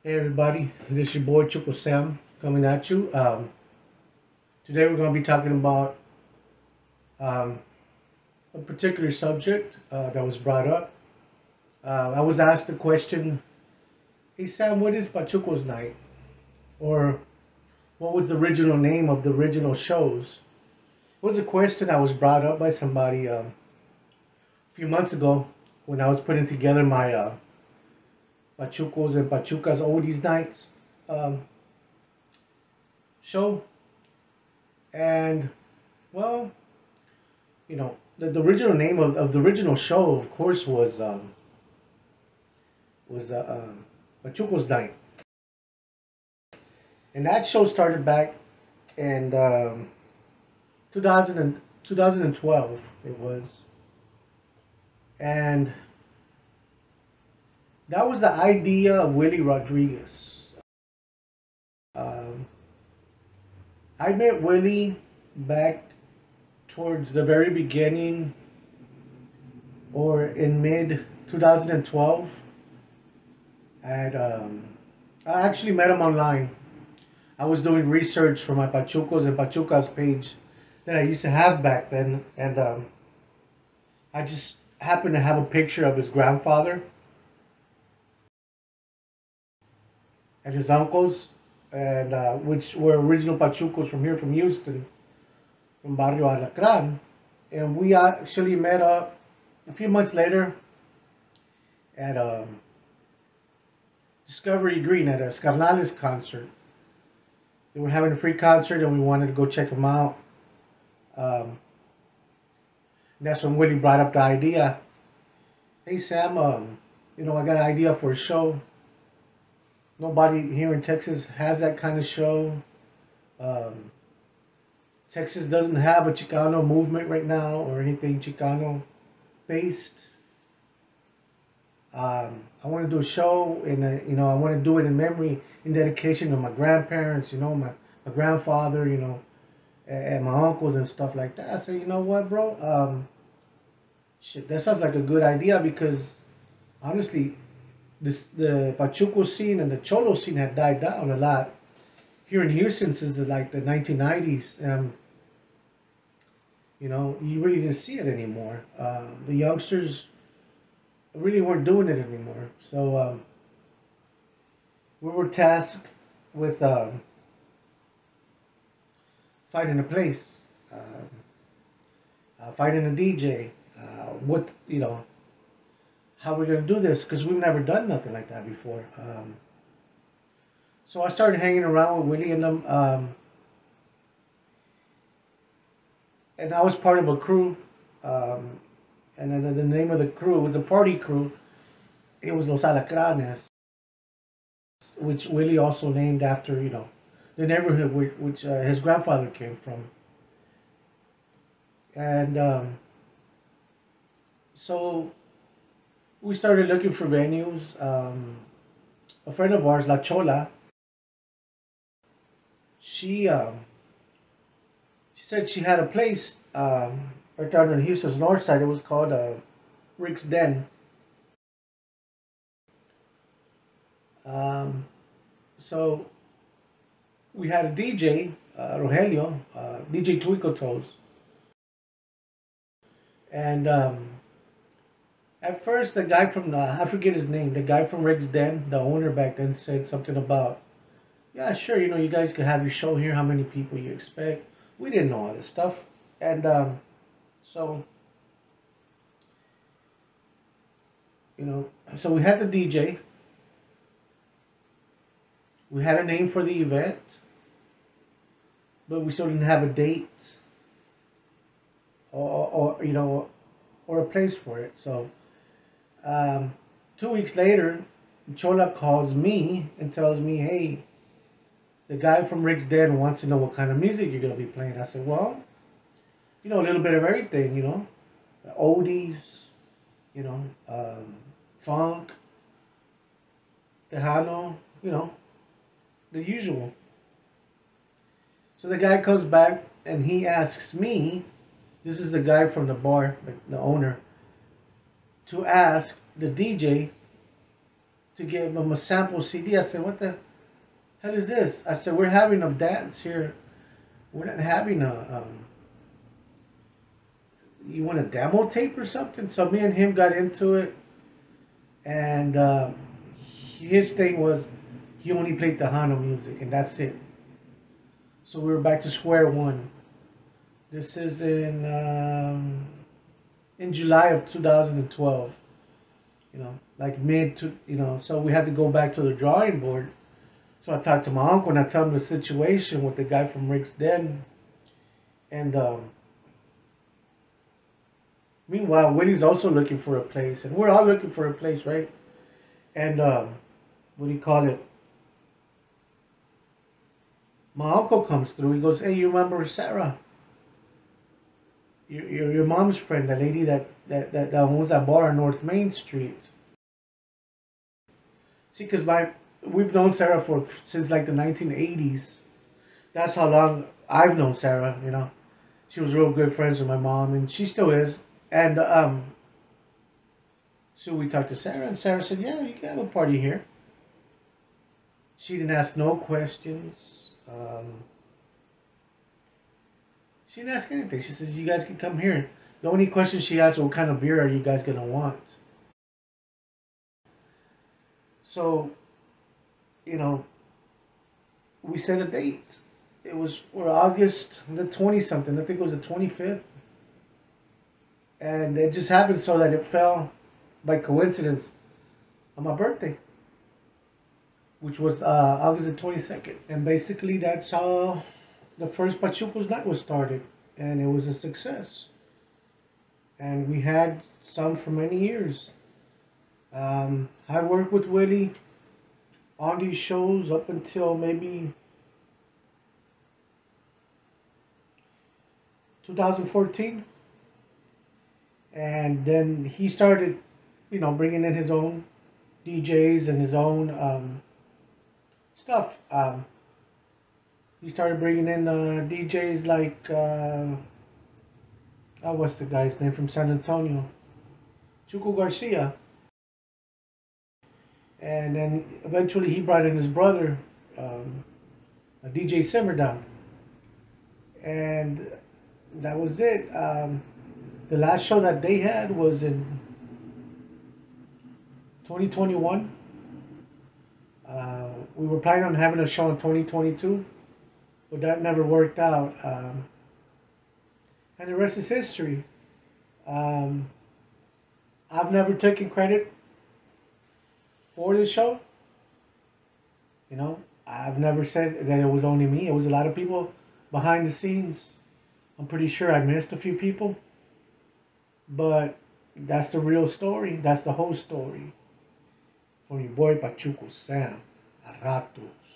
Hey everybody, this is your boy Chuko Sam coming at you. Today we're going to be talking about um, a particular subject that was brought up. I was asked the question, "Hey Sam, what is Pachucos Night?" Or what was the original name of the original shows? It was a question that was brought up by somebody a few months ago when I was putting together my Pachucos and Pachucas Oldies Nights um, show. And well, the original name of the original show, of course, was Pachucos Night, and that show started back in 2000 2012. It was, and that was the idea of Willie Rodriguez. Um, I met Willie back towards the very beginning, or in mid 2012. And I actually met him online. I was doing research for my Pachucos and Pachucas page that I used to have back then, and I just happened to have a picture of his grandfather and his uncles, and which were original Pachucos from here, from Houston, from Barrio Alacran, and we actually met up a few months later at Discovery Green at a Scarnales concert. They were having a free concert, and we wanted to go check them out. Um, that's when Willie brought up the idea. Hey Sam, I got an idea for a show. Nobody here in Texas has that kind of show. Um, Texas doesn't have a Chicano movement right now or anything Chicano based. I want to do a show, and I want to do it in memory, in dedication to my grandparents. My grandfather. And my uncles and stuff like that. I said, you know what, bro? Shit, that sounds like a good idea because honestly, the Pachuco scene and the Cholo scene had died down a lot here in Houston since like the 1990s. You really didn't see it anymore. The youngsters really weren't doing it anymore. So we were tasked with finding a place, finding a DJ. What how we're gonna do this because we've never done nothing like that before. So I started hanging around with Willie and them, and I was part of a crew. Um, and then the name of the crew was a party crew. It was Los Alacranes, which Willie also named after the neighborhood which his grandfather came from. And so we started looking for venues. A friend of ours, La Chola, she she said she had a place right down in Houston's north side. It was called Rick's Den. Um, so we had a DJ, Rogelio, DJ Twinkle Toes, and at first the guy from I forget his name, the guy from Rick's Den, the owner back then, said something about, yeah, sure, you guys could have your show here. How many people you expect? We didn't know all this stuff, and so you know, so we had the DJ. We had a name for the event, but we still didn't have a date or a place for it. So 2 weeks later, Chola calls me and tells me, "Hey, the guy from Rick's Den wants to know what kind of music you're gonna be playing." I said, "Well, a little bit of everything, oldies, you know, um, funk, tejano, the usual." So the guy comes back and he asks me, this is the guy from the bar, the owner, to ask the DJ to give him a sample CD. I said, "What the hell is this?" I said, "We're having a dance here. We're not having a you want a demo tape or something?" So me and him got into it, and his thing was he only played Tejano music, and that's it. So we were back to square one. This is in July of 2012. Like mid to So we had to go back to the drawing board. So I talked to my uncle and I told him the situation with the guy from Rick's Den, and meanwhile, Willie's also looking for a place, and we're all looking for a place, right? And what do you call it? My uncle comes through. He goes, "Hey, you remember Sarah? Your mom's friend, the lady that owns that bar on North Main Street." See, because we've known Sarah for since like the 1980s. That's how long I've known Sarah. She was real good friends with my mom, and she still is. And so we talked to Sarah, and Sarah said, "Yeah, you can have a party here." She didn't ask no questions. She didn't ask anything. She says, "You guys can come here." The only question she asked, "What kind of beer are you guys gonna want?" So, you know, we set a date. It was for August the 20 something. I think it was the 25th. And it just happened so that it fell by coincidence on my birthday, which was August the 22nd. And basically, that's how the first Pachucos night was started. And it was a success. And we had some for many years. I worked with Willie on these shows up until maybe 2014. And then he started, bringing in his own DJs and his own stuff. He started bringing in DJs like, what's the guy's name from San Antonio? Chuco Garcia. And then eventually he brought in his brother, a DJ Simmerdown. And that was it. The last show that they had was in 2021. We were planning on having a show in 2022, but that never worked out. And the rest is history. Um, I've never taken credit for this show. I've never said that it was only me. It was a lot of people behind the scenes. I'm pretty sure I missed a few people, but that's the real story. That's the whole story. From your boy Pachuco Sam. A ratos.